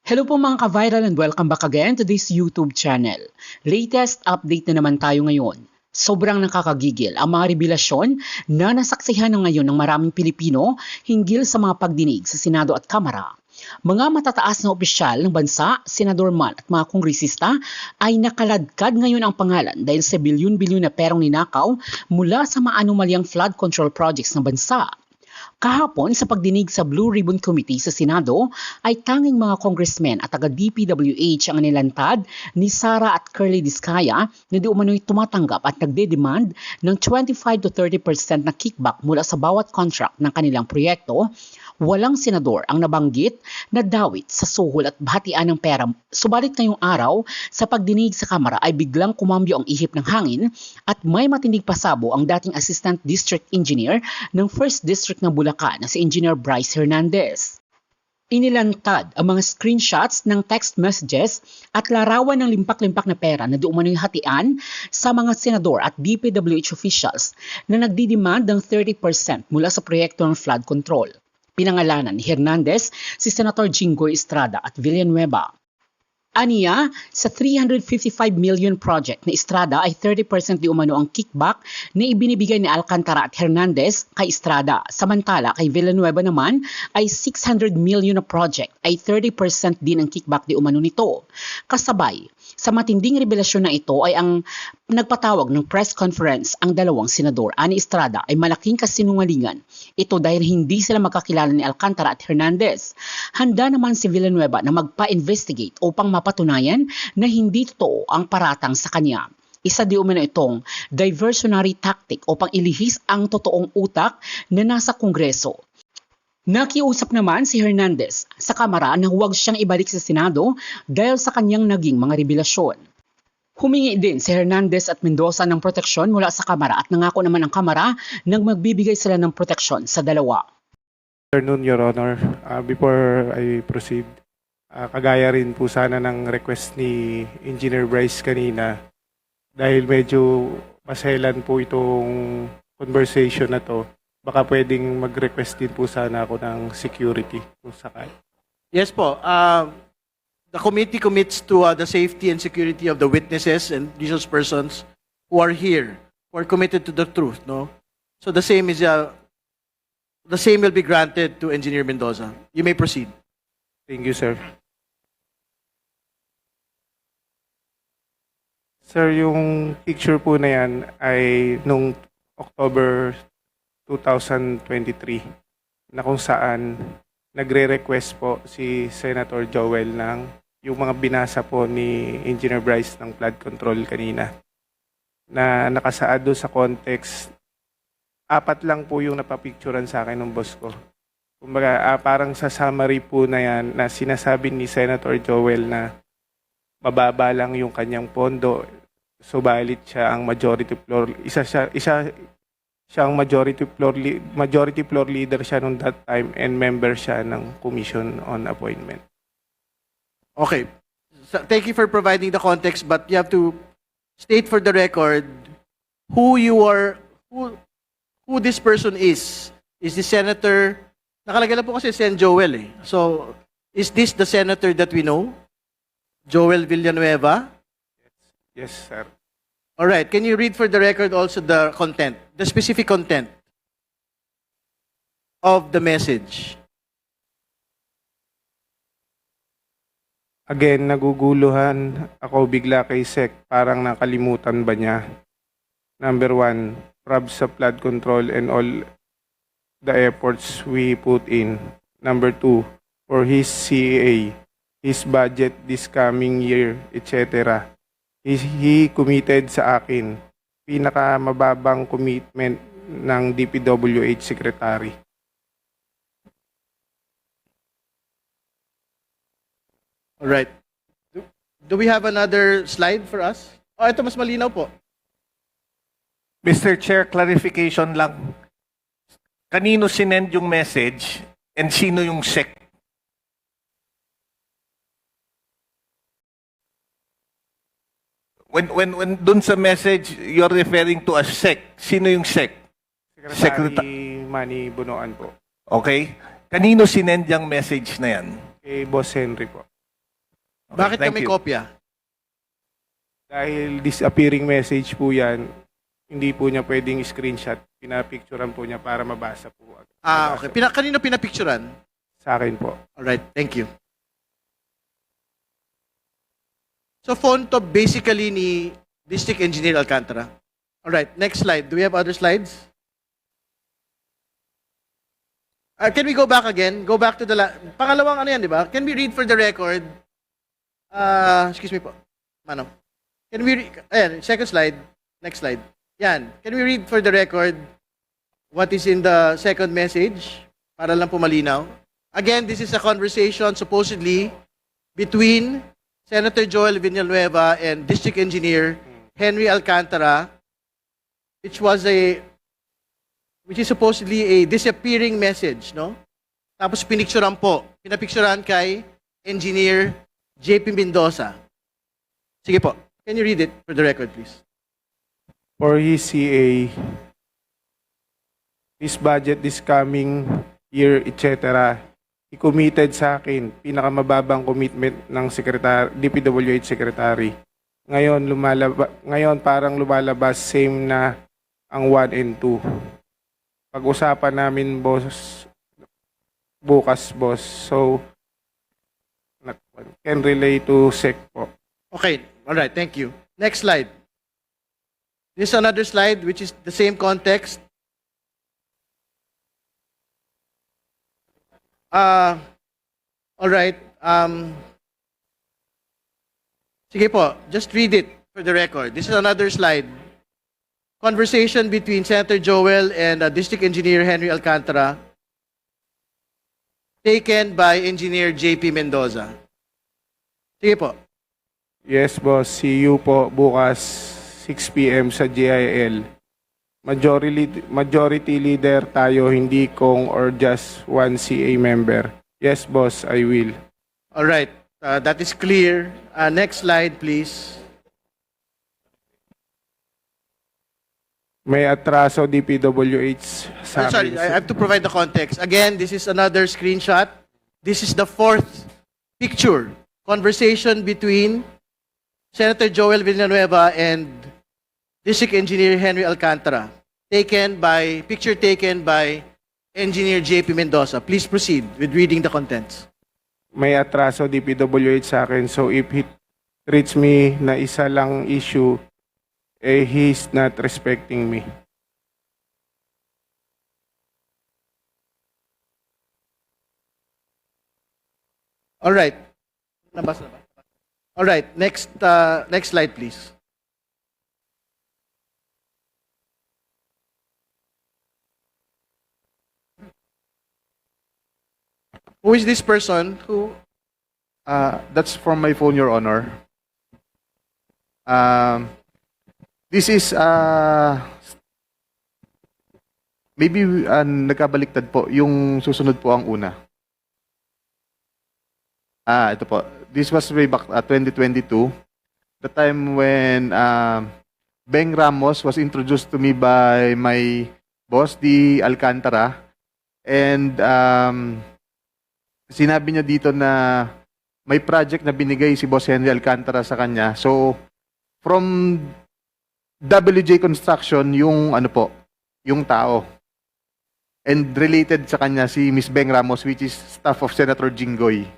Hello po mga ka-viral and welcome back again to this YouTube channel. Latest update na naman tayo ngayon. Sobrang nakakagigil ang mga revelasyon na nasaksihan na ngayon ng maraming Pilipino hinggil sa mga pagdinig sa Senado at Kamara. Mga matataas na opisyal ng bansa, senador man at mga kongresista ay nakaladkad ngayon ang pangalan dahil sa bilyon-bilyon na perang ninakaw mula sa maanumalyang flood control projects ng bansa. Kahapon sa pagdinig sa Blue Ribbon Committee sa Senado ay tanging mga congressmen at taga-DPWH ang nilantad ni Sara at Curly Diskaya na di umano'y tumatanggap at nagde-demand ng 25 to 30% na kickback mula sa bawat contract ng kanilang proyekto. Walang senador ang nabanggit na dawit sa suhol at bahatian ng pera. Subalit ngayong araw, sa pagdinig sa Kamara ay biglang kumambyo ang ihip ng hangin at may matinding pasabo ang dating Assistant District Engineer ng 1st District ng Bulacan na si Engineer Bryce Hernandez. Inilantad ang mga screenshots ng text messages at larawan ng limpak-limpak na pera na di umano'y hatian sa mga senador at DPWH officials na nagdidemand ng 30% mula sa proyekto ng flood control. Pinangalanan ni Hernandez si Senator Jinggoy Estrada at Villanueva. Aniya, sa 355 million project na Estrada ay 30% di umano ang kickback na ibinibigay ni Alcantara at Hernandez kay Estrada. Samantala kay Villanueva naman ay 600 million na project ay 30% din ang kickback di umano nito. Kasabay, sa matinding revelasyon na ito ay ang nagpatawag ng press conference ang dalawang senador. Ani Estrada ay malaking kasinungalingan. Ito dahil hindi sila magkakilala ni Alcantara at Hernandez. Handa naman si Villanueva na magpa-investigate upang mapatunayan na hindi totoo ang paratang sa kanya. Isa di umano itong diversionary tactic upang ilihis ang totoong utak na nasa Kongreso. Nakiusap naman si Hernandez sa Kamara na huwag siyang ibalik sa Senado dahil sa kanyang naging mga revelasyon. Humingi din si Hernandez at Mendoza ng proteksyon mula sa Kamara at nangako naman ang Kamara na magbibigay sila ng proteksyon sa dalawa. Good afternoon, Your Honor. Before I proceed, kagaya rin po sana ng request ni Engineer Bryce kanina dahil medyo maselan po itong conversation na to. Baka pwedeng mag-request din po sana ako ng security kung sakali. Yes po. The committee commits to the safety and security of the witnesses and resource persons who are here, who are committed to the truth. No, so the same will be granted to Engineer Mendoza. You may proceed. Thank you, sir. Sir, yung picture po na yan ay nung October 2023 na kung saan nagre-request po si Senator Joel ng yung mga binasa po ni Engineer Bryce ng flood control kanina na nakasaad doon sa context. 4 lang po yung napapicturan sa akin ng boss ko. Kumbaga, parang sa summary po na yan na sinasabi ni Senator Joel na mababa lang yung kanyang pondo, subalit siya ang majority floor, isa siyang majority floor leader siya nung that time and member siya ng Commission on Appointment. Okay. So, thank you for providing the context, but you have to state for the record who you are, who this person is. Is this senator? Nakalagay lang po kasi Sen Joel eh. So, is this the senator that we know? Joel Villanueva? Yes, sir. All right. Can you read for the record also the content, the specific content of the message? Again, naguguluhan ako bigla kay Sec. Parang nakalimutan ba niya? Number 1, prob sa flood control and all the efforts we put in. Number 2, for his CAA, his budget this coming year, etc. He committed sa akin. Pinakamababang commitment ng DPWH Secretary. All right. Do we have another slide for us? Oh, ito mas malinaw po. Mr. Chair, clarification lang. Kanino sinend yung message and sino yung SEC? When dun sa message, you're referring to a SEC. Sino yung SEC? Secretary Manny Bunoan po. Okay? Kanino sinend yung message na yan? Kay Boss Henry po. Bakit thank kami you. kopya? Dahil disappearing message po yan, hindi po niya pwedeng screenshot. Pinapicturean po niya para mabasa po. Okay. Kanino pinapicturan? Sa akin po. Alright, thank you. So phone to basically ni District Engineer Alcantara. Alright, next slide. Do we have other slides? Can we go back again? Go back to the pangalawang ano yan, di ba? Can we read for the record? Excuse me po. Mano. Can we ayan, second slide. Next slide. Yan. Can we read for the record what is in the second message? Para lang po malinaw. Again, this is a conversation supposedly between Senator Joel Villanueva and District Engineer Henry Alcantara, which is supposedly a disappearing message, no? Tapos pinapicturean kay Engineer JP Mendoza. Sige po. Can you read it for the record, please? For his CA, his budget this coming year, etc., he committed sa akin, pinakamababang commitment ng DPWH Secretary. Ngayon parang lumalabas same na ang 1 and 2. Pag-usapan namin, boss, bukas, boss. So, can relay to SEC po. Okay. All right. Thank you. Next slide. This is another slide which is the same context. All right. Sige po, just read it for the record. This is another slide. Conversation between Senator Joel and District Engineer Henry Alcantara, taken by Engineer JP Mendoza. Sige po. Yes, boss. See you po bukas 6 p.m. sa GIL. Majority leader tayo, hindi kong or just one CA member. Yes, boss, I will. All right. That is clear. Next slide, please. May atraso DPWH sa Sorry, akin. I have to provide the context. Again, this is another screenshot. This is the fourth picture. Conversation between Senator Joel Villanueva and District Engineer Henry Alcantara. Picture taken by Engineer JP Mendoza. Please proceed with reading the contents. May atraso DPWH sa akin. So if he treats me na isa lang issue, he's not respecting me. All right. Nabasa na ba? All right. Next slide, please. Who is this person? Who? That's from my phone, Your Honor. This is, maybe nagkabaliktad po. Yung susunod po ang una. Ito po. This was way back 2022. The time when Beng Ramos was introduced to me by my boss, the Alcantara. And sinabi niya dito na may project na binigay si Boss Henry Alcantara sa kanya. So, from WJ Construction, yung ano po, yung tao. And related sa kanya si Miss Beng Ramos, which is staff of Senator Jinggoy.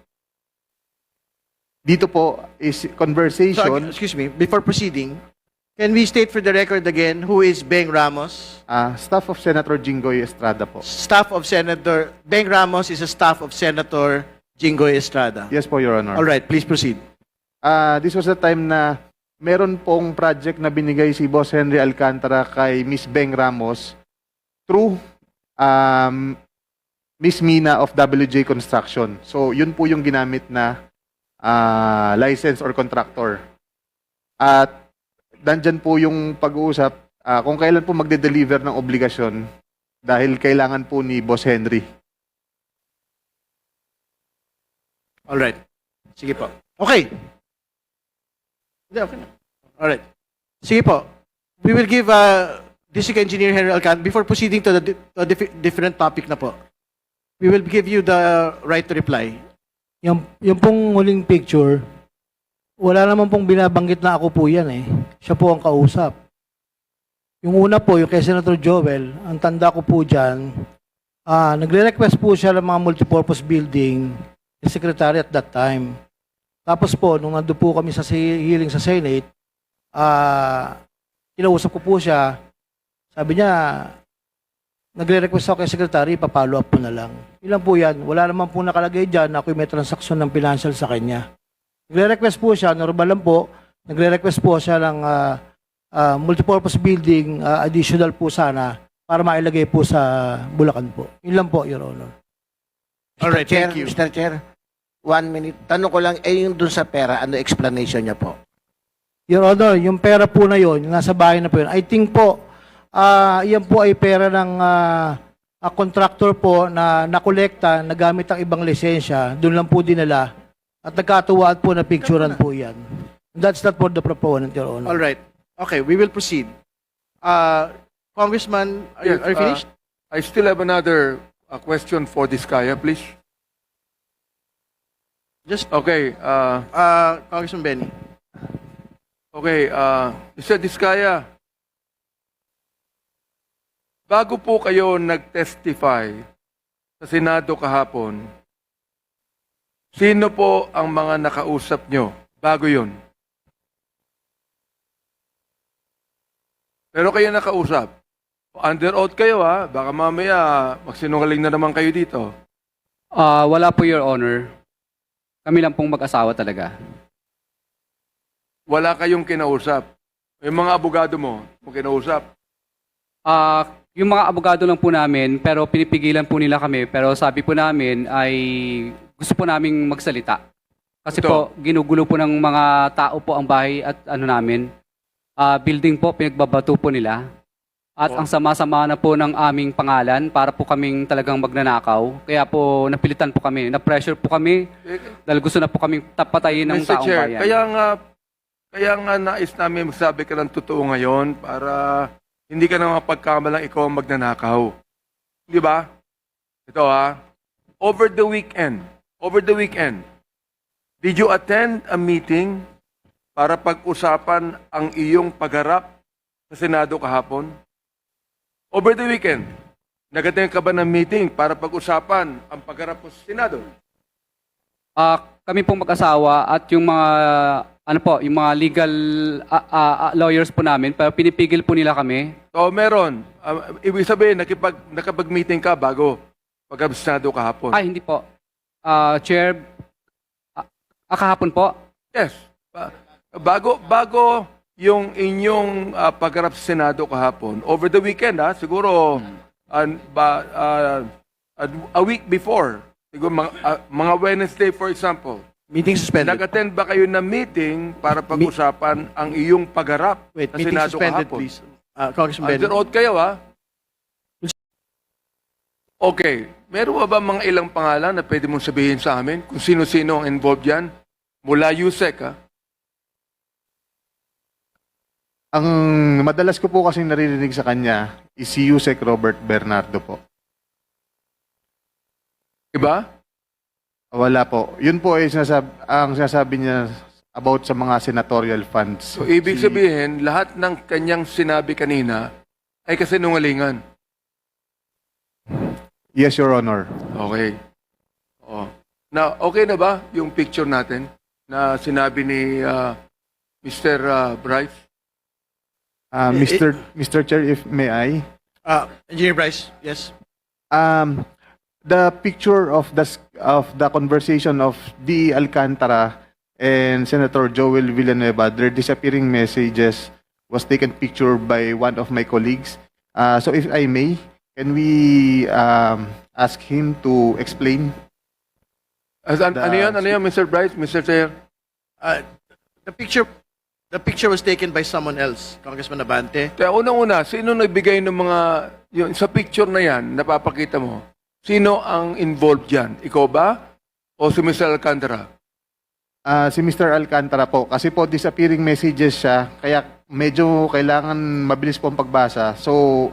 Dito po is So, conversation. excuse me, before proceeding, can we state for the record again who is Beng Ramos? Staff of Senator Jinggoy Estrada po. Beng Ramos is a staff of Senator Jinggoy Estrada. Yes po, Your Honor. All right, please proceed. This was the time na meron pong project na binigay si Boss Henry Alcantara kay Miss Beng Ramos through Miss Mina of WJ Construction. So, yun po yung ginamit na license or contractor. At nandyan po yung pag-uusap kung kailan po magde-deliver ng obligasyon dahil kailangan po ni Boss Henry. All right. Sige po. Okay. Hindi, okay na. All right. Sige po. We will give District Engineer Henry Alcantara, before proceeding to the different topic na po, we will give you the right to reply. Yung pong huling picture, Wala naman pong binabanggit na ako po yan eh. Siya po ang kausap. Yung una po, yung kay Senator Joel, ang tanda ko po dyan, nagre-request po siya ng mga multipurpose building, yung secretary at that time. Tapos po, nung nandun po kami sa hearing sa Senate, kinausap ko po siya, sabi niya, nagre-request ako kay secretary, papalo up po na lang. Ilan po yan? Wala naman po nakalagay dyan na ako'y may transaksyon ng financial sa kanya. Nagre-request po siya, normal lang po, nagre-request po siya ng multipurpose building, additional po sana, para mailagay po sa Bulacan po. Yun lang po, Your Honor. All right, Chair, thank you. Mr. Chair, 1 minute. Tanong ko lang, yung dun sa pera, ano explanation niya po? Your Honor, yung pera po na yun, yung nasa bahay na po yun, I think po, yan po ay pera ng contractor po na nakolekta, nagamit ang ibang lisensya, doon lang po dinala, at nagkatuwaan po na picturean po yan. That's not for the proponent, Your Honor. All right. Okay, we will proceed. Congressman, are you finished? I still have another question for Diskaya, please. Just, Okay, Congressman Benny. okay, Mr. Diskaya, bago po kayo nag-testify sa Senado kahapon, sino po ang mga nakausap nyo bago yun? Pero kayo nakausap. Under oath kayo ha, baka mamaya magsinungaling na naman kayo dito. Wala po, Your Honor. Kami lang pong mag-asawa talaga. Wala kayong kinausap. Yung mga abogado mo, kinausap. Yung mga abogado lang po namin, pero pinipigilan po nila kami. Pero sabi po namin ay gusto po naming magsalita. Kasi Ito. po, ginugulo po ng mga tao po ang bahay at ano namin. Building po, pinagbabato po nila. At ang sama-sama na po ng aming pangalan para po kaming talagang magnanakaw. Kaya po napilitan po kami, na-pressure po kami dahil gusto na po kaming tapatayin ng Mr. taong Chair, bayan. kaya nga nais namin magsabi ka ng totoo ngayon para hindi ka na mapagkamalang ikaw ang magnanakaw. Di ba? Ito ha, over the weekend, did you attend a meeting para pag-usapan ang iyong pagharap sa Senado kahapon? Over the weekend, nag-attend ka ba ng meeting para pag-usapan ang pagharap mo sa Senado? Kami pong mag-asawa at yung mga yung mga legal lawyers po namin, pero pinipigil po nila kami. So, meron. Ibig sabihin, nakapag-meeting ka bago pag-abstinado kahapon. Hindi po. Chair, kahapon po. Yes. Bago yung inyong pagharap sa Senado kahapon, over the weekend, siguro a week before, siguro mga Wednesday, for example, Meeting suspended. nag-attend ba kayo ng meeting para pag-usapan ang iyong pagharap Wait, sa meeting Senado suspended, kahapon? please. Congressman Benny. Under oath kayo, ha? Okay. Meron ba mga ilang pangalan na pwede mong sabihin sa amin kung sino-sino ang involved yan? Mula USEC, ha? Ang madalas ko po kasi naririnig sa kanya is si Yusek Robert Bernardo po. Diba? Wala po. Yun po ay ang sinasabi niya about sa mga senatorial funds. So, ibig sabihin, lahat ng kanyang sinabi kanina ay kasinungalingan. Yes, Your Honor. Okay. Oh. Na, okay na ba yung picture natin na sinabi ni Mr. Bryce? Mr. Chair, if may I? Engineer Bryce, yes. The picture of the conversation of D. Alcantara and Senator Joel Villanueva, their disappearing messages was taken picture by one of my colleagues. So if I may, can we ask him to explain? Ano yan, Mr. Bryce, Mr. Chair? The picture was taken by someone else, Congressman Abante. Kaya unang-una, sino nagbigay ng mga, yung, sa picture na yan, napapakita mo, sino ang involved dyan? Ikaw ba? O si Mr. Alcantara? Si Mr. Alcantara po, kasi po disappearing messages siya, kaya medyo kailangan mabilis po ang pagbasa. So,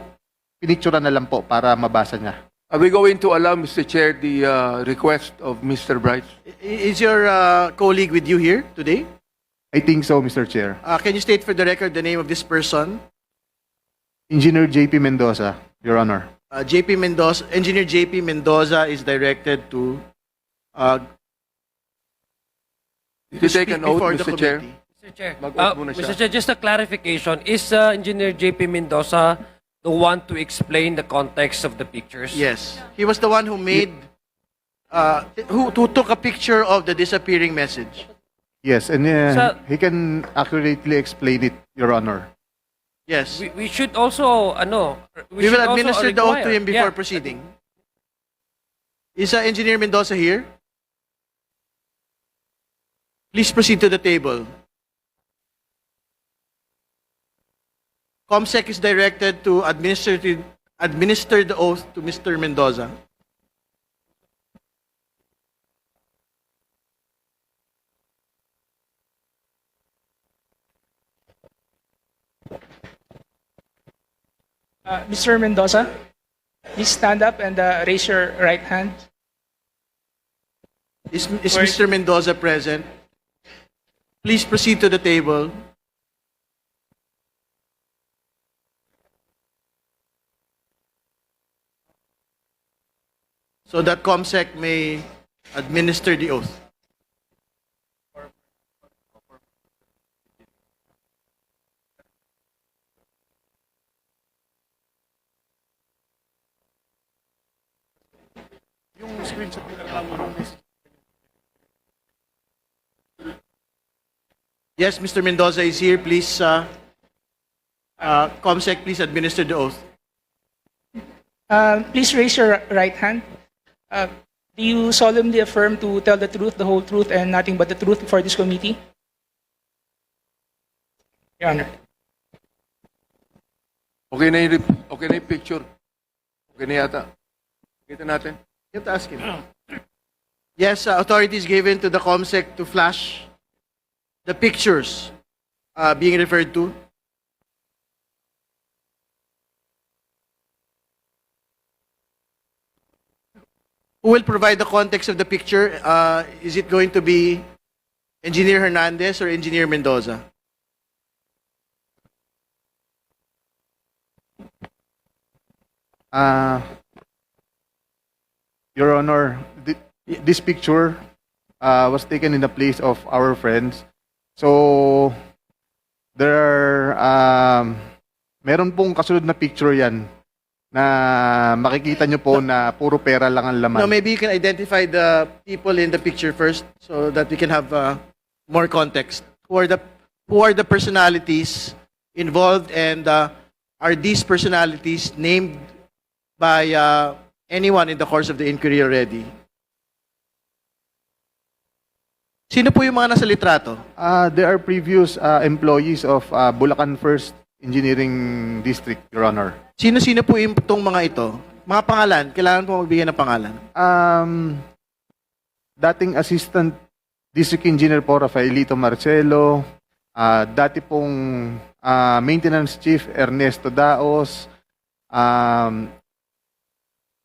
pinicturean na lang po para mabasa niya. Are we going to allow, Mr. Chair, the request of Mr. Bryce? Is your colleague with you here today? I think so, Mr. Chair. Can you state for the record the name of this person? Engineer JP Mendoza, Your Honor. Engineer JP Mendoza is directed to Did you take speak an oath, before the Mr. Chair? committee. Mr. Chair, Mag-oath muna siya. Mr. Chair, just a clarification. Is Engineer JP Mendoza the one to explain the context of the pictures? Yes, he was the one who made, who took a picture of the disappearing message. Yes, and Sa- he can accurately explain it, Your Honor. Yes, We should also, we will administer the oath to him before Yeah. proceeding. Is Engineer Mendoza here? Please proceed to the table. COMSEC is directed to administer the oath to Mr. Mendoza. Mr. Mendoza, please stand up and raise your right hand. Is Mr. Mendoza present? Please proceed to the table. So that COMSEC may administer the oath. Yes, Mr. Mendoza is here. Please, COMSEC, please administer the oath. Please raise your right hand. Do you solemnly affirm to tell the truth, the whole truth, and nothing but the truth before this committee? Your Honor. Okay na yung picture. Okay na yata. Kita natin. You have to ask him. Yes, authority is given to the COMSEC to flash the pictures being referred to. Who will provide the context of the picture? Is it going to be Engineer Hernandez or Engineer Mendoza? Your Honor, this picture was taken in the place of our friends. So, there are, meron pong kasunod na picture yan na makikita nyo po na puro pera lang ang laman. No, maybe you can identify the people in the picture first so that we can have more context. Who are the personalities involved, and are these personalities named by anyone in the course of the inquiry already? Sino po yung mga nasa litrato? There are previous employees of Bulacan First Engineering District, Your Honor. Sino-sino po yung itong mga ito? Mga pangalan, kailangan po magbigay ng pangalan. Dating Assistant District Engineer po, Rafaelito Marcelo. Dati pong Maintenance Chief, Ernesto Daos.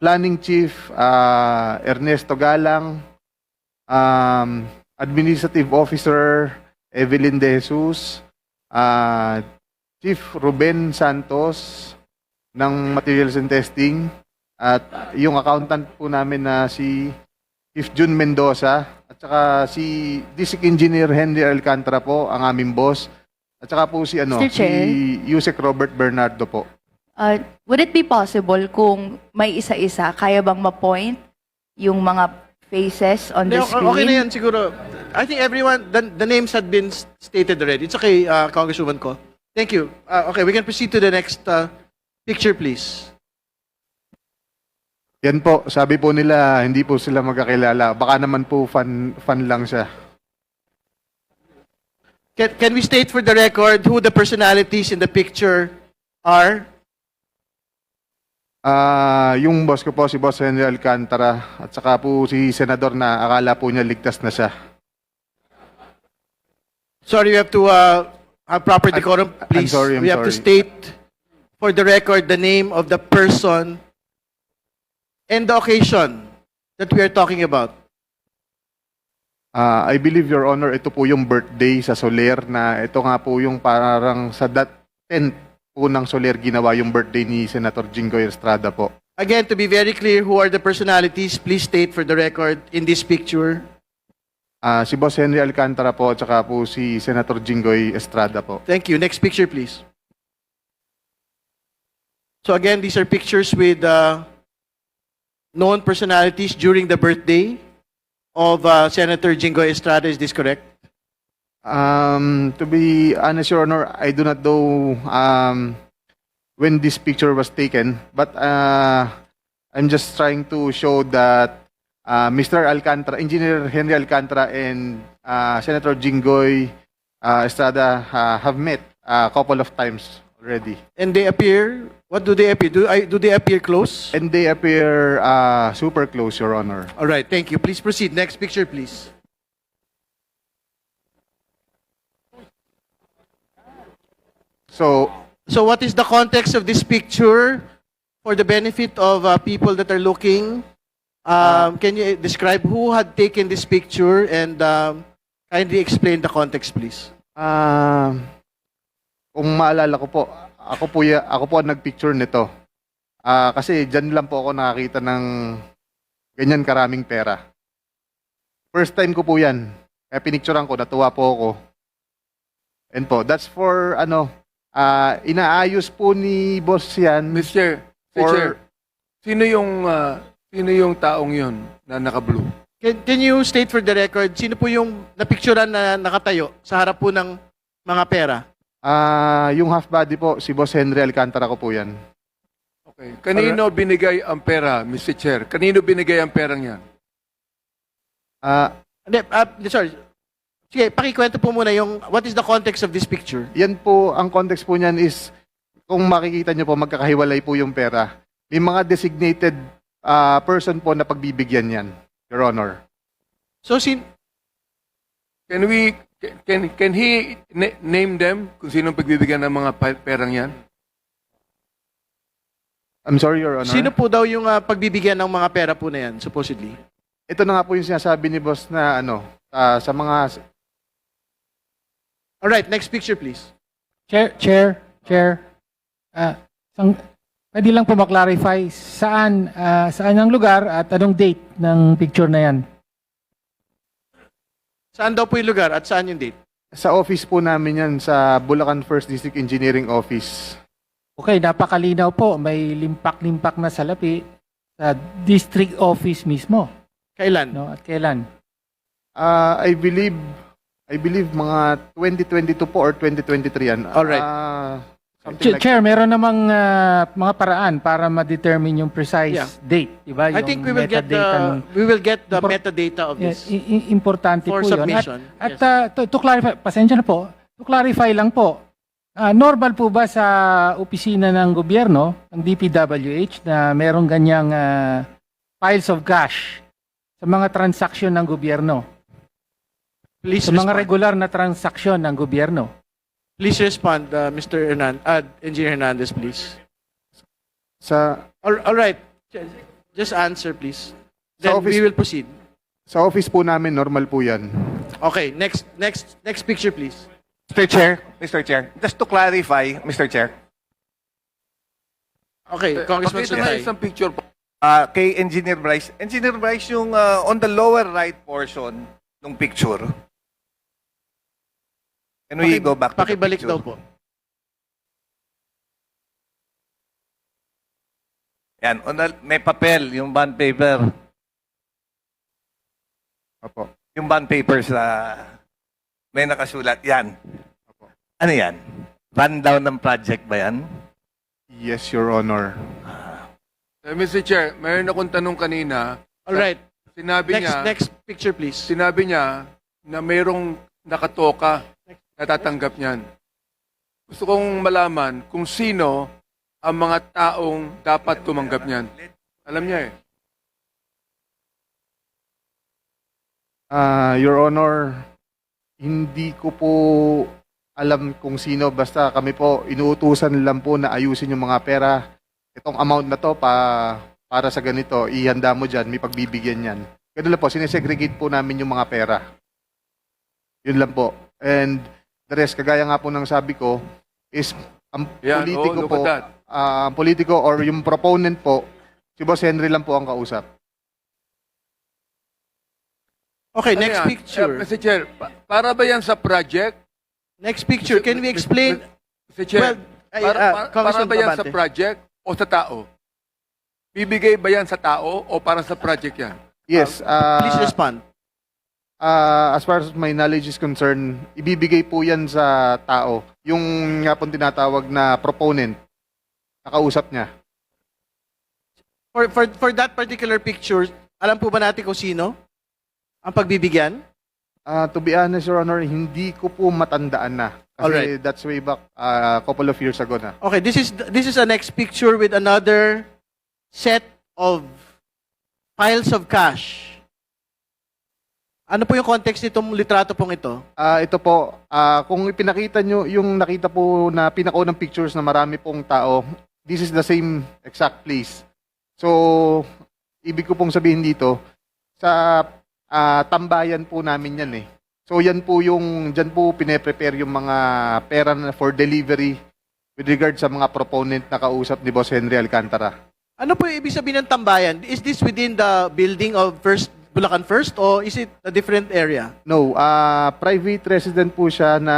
Planning Chief, Ernesto Galang. Administrative Officer, Evelyn De Jesus. Chief Ruben Santos ng Materials and Testing. At yung accountant po namin na si Chief Jun Mendoza. At saka si District Engineer Henry Alcantara po, ang aming boss. At saka po si Mr. Chair? si Yusek Robert Bernardo po. Would it be possible kung may isa-isa, kaya bang ma-point yung mga faces on the screen? Okay na yan siguro. I think everyone, the names had been stated already. It's okay, Congresswoman Ko. Thank you. Okay, we can proceed to the next picture, please. Yan po, sabi po nila, hindi po sila magkakilala. Baka naman po fan lang siya. Can we state for the record who the personalities in the picture are? Yung boss ko po, si Boss Henry Alcantara, at saka po si Senador na akala po niya ligtas na siya. Sorry, we have to have proper decorum, please. I'm we have to sorry. state for the record the name of the person and the occasion that we are talking about. I believe, Your Honor, ito po yung birthday sa Soler na ito nga po yung parang sa 10th po ng Soler ginawa yung birthday ni Senator Jinggoy Estrada po. Again, to be very clear, who are the personalities? Please state for the record in this picture. Si Boss Henry Alcantara po at saka po si Senator Jinggoy Estrada po. Thank you. Next picture, please. So again, these are pictures with known personalities during the birthday of Senator Jinggoy Estrada. Is this correct? To be honest, Your Honor, I do not know when this picture was taken, but I'm just trying to show that Mr. Alcantara, Engineer Henry Alcantara, and Senator Jinggoy Estrada have met a couple of times already. And they appear, what do they appear? Do they appear close? And they appear super close, Your Honor. All right, thank you. Please proceed. Next picture, please. So what is the context of this picture for the benefit of people that are looking? Can you describe who had taken this picture and kindly explain the context, please? Kung maalala ko po, ako po ang nagpicture nito. Kasi dyan lang po ako nakakita ng ganyan karaming pera. First time ko po yan. Kaya pinicturean ko, natuwa po ako. And po, that's for inaayos po ni boss yan. Mr. Chair, sino yung taong yun na naka-blue? Can you state for the record, sino po yung napicturean na nakatayo sa harap po ng mga pera? Yung half body po, si Boss Henry Alcantara ko po yan. Okay. Kanino binigay ang pera, Mr. Chair? Kanino binigay ang perang yan? Sorry. Sige, pakikwento po muna what is the context of this picture? Yan po, ang context po niyan is, kung makikita niyo po, magkakahiwalay po yung pera. May mga designated person po na pagbibigyan yan, Your Honor. So, Can he name them kung sinong pagbibigyan ng mga perang yan? I'm sorry, Your Honor. sino po daw yung pagbibigyan ng mga pera po na yan, supposedly? Ito na nga po yung sinasabi ni boss na sa mga... Alright, next picture, please. Chair. Pwede lang po maklarify saan ang lugar at anong date ng picture na yan? Saan daw po yung lugar at saan yung date? Sa office po namin yan, sa Bulacan First District Engineering Office. Okay, napakalinaw po. May limpak-limpak na salapi sa district office mismo. Kailan? No? At kailan? I believe mga 2022 po or 2023 yan. Alright. Chair, meron namang mga paraan para ma-determine yung precise date, di ba? I think we will get the metadata of this. Importante for po yun. submission. At to clarify, pasensya na po, to clarify lang po, normal po ba sa opisina ng gobyerno, ng DPWH, na merong ganyang piles of cash sa mga transaksyon ng gobyerno? Please Sa mga respond. regular na transaksyon ng gobyerno? Please respond, Mr. Engineer Hernandez, please. All right. Just answer, please. Then we will proceed. Sa office po namin, normal po yan. Okay, next picture, please. Mr. Chair, just to clarify, Mr. Chair, Okay, Congressman Pakita nga Sutay. isang picture po. kay Engineer Bryce. Engineer Bryce, yung on the lower right portion ng picture. Can we go back to the Pakibalik picture? daw po. Yan, may papel, yung bond paper. Opo. Yung bond paper sa may nakasulat. Yan. Ano yan? Rundown ng project ba yan? Yes, Your Honor. Mr. Chair, mayroon akong tanong kanina. All right. Sinabi niya, Next picture, please. sinabi niya na mayroong nakatoka na tatanggap niyan. Gusto kong malaman kung sino ang mga taong dapat tumanggap niyan. Alam niya eh. Your Honor, hindi ko po alam kung sino. Basta kami po, inuutusan lang po na ayusin yung mga pera. Itong amount na to para sa ganito, ihanda mo dyan, may pagbibigyan yan. Ganun lang po, sinesegregate po namin yung mga pera. Yun lang po. And the rest, kagaya nga po ng sabi ko, is ang Yan, politiko look po, at that. ang politiko or yung proponent po, si Boss Henry lang po ang kausap. Okay, Ano next yan? picture. Mr. Chair, para ba yan sa project? Next picture. Can we explain? Mr. Chair, Well, para Congressman ba yan sa Abante. project o sa tao? Bibigay ba yan sa tao o para sa project yan? Yes. Please respond. As far as my knowledge is concerned, ibibigay po yan sa tao. Yung nga pong tinatawag na proponent, nakausap niya. For that particular picture, alam po ba natin kung sino ang pagbibigyan? To be honest, Your Honor, hindi ko po matandaan na. Kasi Alright. that's way back a couple of years ago na. Okay, this is a next picture with another set of piles of cash. Ano po yung context nitong litrato pong ito? Ito po, kung ipinakita nyo yung nakita po na pinakaunang pictures na marami pong tao, this is the same exact place. So, ibig ko pong sabihin dito, sa tambayan po namin yan eh. So, yan po yung, dyan po pine-prepare yung mga pera na for delivery with regard sa mga proponent na kausap ni Boss Henry Alcantara. Ano po yung ibig sabihin ng tambayan? Is this within the building of Bulacan First or is it a different area? No, private resident po siya na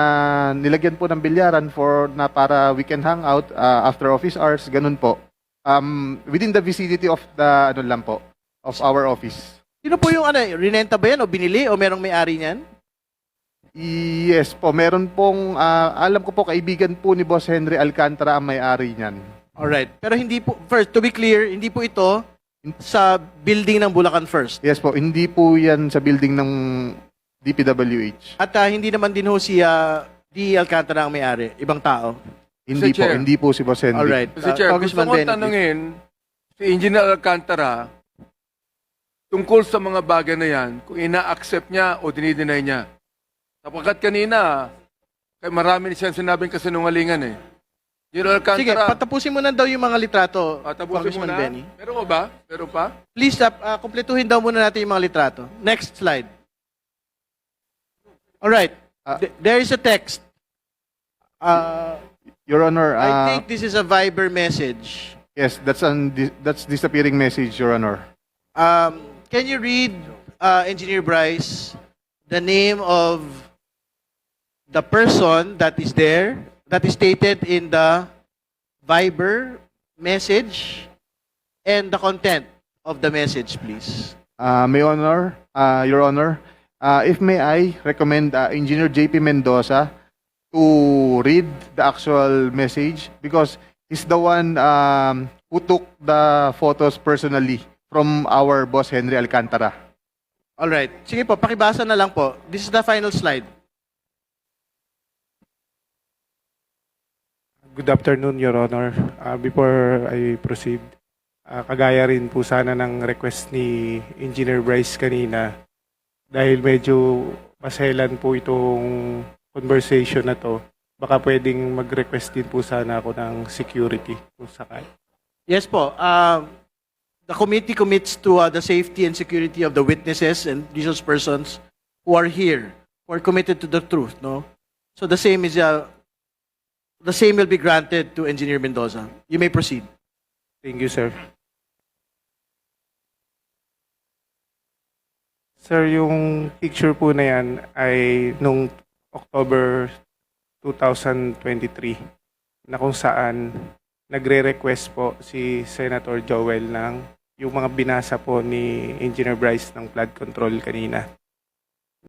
nilagyan po ng bilyaran na para we can hang out after office hours, ganun po. Within the vicinity of the of our office. Sino po yung rinenta ba yan o binili o merong may-ari niyan? Yes po, meron pong alam ko po kaibigan po ni Boss Henry Alcantara ang may-ari niyan. Alright. Pero hindi po, first, to be clear, hindi po ito sa building ng Bulacan First. Yes po, hindi po yan sa building ng DPWH. At hindi naman din ho si D. Alcantara ang may-ari, ibang tao. Hindi po, Chair. hindi po si Boss Henry. Alright. Mr. Chair, gusto Congressman ko Benedict. tanungin si Engineer Alcantara tungkol sa mga bagay na yan, kung ina-accept niya o dinideny niya. Sapagkat kanina, marami siyang sinabing kasinungalingan eh. Engineer Alcantara, Sige, patapusin mo na daw yung mga litrato, tapusin mo Congressman na. Benny. Meron mo ba? Meron pa? Please, kumpletuhin daw muna natin yung mga litrato. Next slide. Alright. There is a text. Your Honor, I think this is a Viber message. yes, that's disappearing message, Your Honor. Can you read, Engineer Bryce, the name of the person that is there, that is stated in the Viber message, and the content of the message, please? Your Honor, if may I recommend Engineer JP Mendoza to read the actual message because he's the one who took the photos personally from our Boss Henry Alcantara. Alright. Sige po, pakibasa na lang po. This is the final slide. Good afternoon, Your Honor. Before I proceed, kagaya rin po sana ng request ni Engineer Bryce kanina dahil medyo maselan po itong conversation na to, baka pwedeng mag-request din po sana ako ng security kung sakali. Yes po. The committee commits to the safety and security of the witnesses and resource persons who are here, who are committed to the truth, no? So the same will be granted to Engineer Mendoza. You may proceed. Thank you, sir. Sir, yung picture po na yan ay nung October 2023 na kung saan nagre-request po si Senator Joel ng yung mga binasa po ni Engineer Bryce ng flood control kanina.